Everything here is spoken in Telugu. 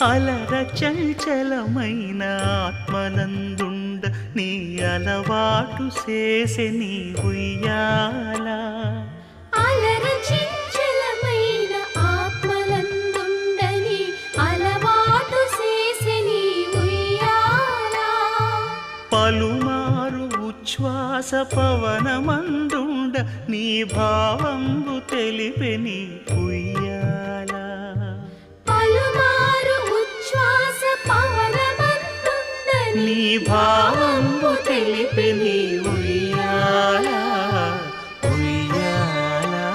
అలర చంచలమైన ఆత్మనందుండ నీ అలవాటు చేసే నీ ఉయ్యాల. అలర చంచలమైన ఆత్మనందుండ నీ అలవాటు చేసే నీ ఉయ్యాల. పలుమారు ఉచ్ఛ్వాస పవనమందుండ నీ భావంబు తెలిపే నీ ఉయ్యాల. పలుమారు ఉచ్ఛ్వాస పవనమందుండ నీ భావంబు తెలిపే